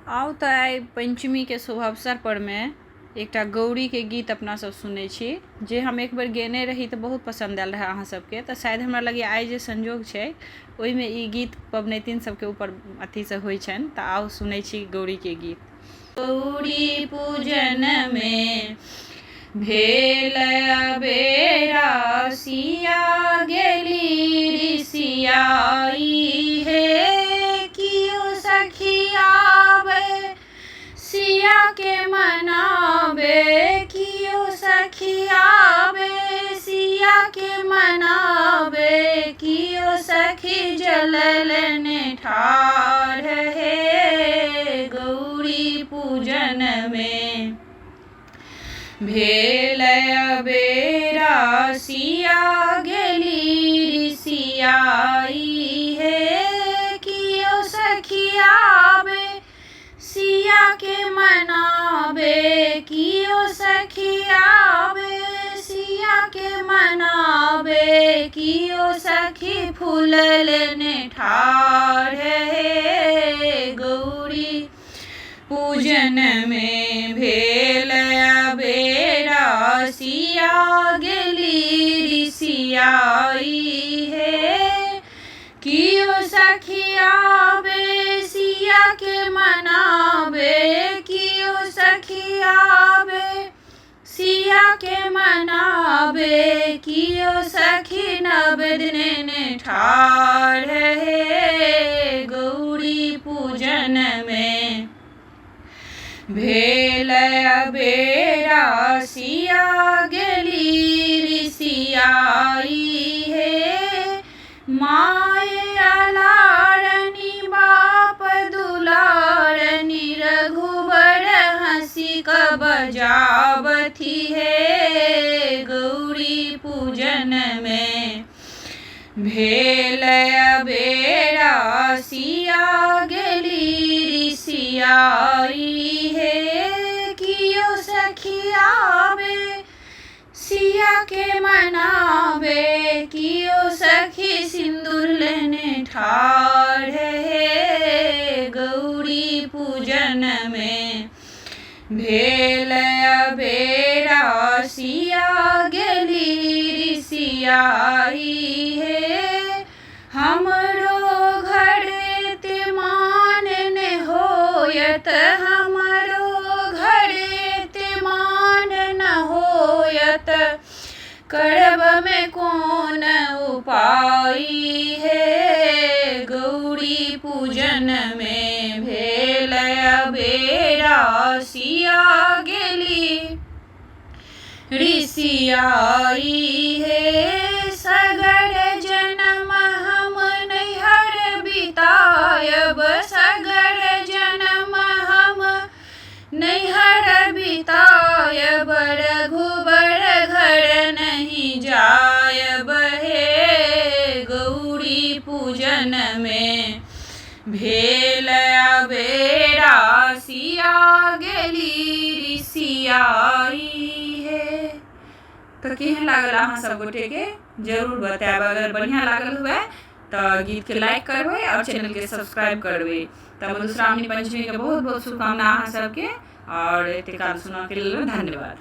आउ तऽ आइ पंचमीके शुभ अवसर पर में एकटा गौरीके गीत अपना सब सुनै छी, जे हम एक बेर गेने रही तऽ बहुत पसंद आयल रहा अहाँ सबके। तऽ शायद हमरा लगे आइ जे संजोग छै ओहिमे ई गीत पबनैतिन सबके ऊपर अथीसँ होइ छनि। तऽ आउ सुनै छी गौरीके गीत। गौरी पूजन में भेल अबेरा सिया गेली ऋषियाई हे, कियो सखियाबे सिया के मनाबे, कियो सखियाबे सिया के मनाबे, कियो सखी जललने ठाढ़ हे। गौरी पूजन में भेल अबेरा सिया गेली ऋषियाई हे, कियो सखियाबे सिया के मनाबे, कियो सखियाबे सिया के मनाबे, कियो सखी फूललने ठाढ़ हे। गौरी पूजन में भेल अबेरा सिया गेली ऋषियाई हे, कियो सखियाबे सिया के मनाबे, कियो सखियाबे सिया के मनाबे, कियो सखी नवदिने ठाढ़ हे। गौरी पूजन में भेल अबेरा सिया गेली ऋषियाई हे, माय लाड़नी बाप दुलारनी रघुबर हंसी क बजावथी हे। गौरी पूजन में भेल अबेरा सिया गेली ऋषियाई हे, कियो सखियाबे सिया के मनाबे, कियो सखी सिंदूर लेने ठाढ़ हे। गौरी पूजन में भेल अबेरा सिया गेली ऋषियाई हे, हमरो घरे मान ने होयत, हमरो घरे मान न होयत, करब में कौन उपाय हे। गौरी पूजन में भेल अबेरा सिया गेली ऋषियाई हे, सगर जन्म हम नैहर बितायब, सगर जन्म हम नैहर बितायब, रघुबर घर नहीं जायब हे। गौरी पूजन में भेल अबेरा सिया गेली ऋषियाई हे। तो केहन लागल अहाँ सब गोटे के जरूर बताएब। अगर बढ़िया लागल हुए तो गीत के लाइक करबे और चैनल के सब्सक्राइब करबे। तो मधुश्रावणी पंचमी के बहुत बहुत शुभकामना अहाँ सबके, और एते काल सुनऽ के लेल धन्यवाद।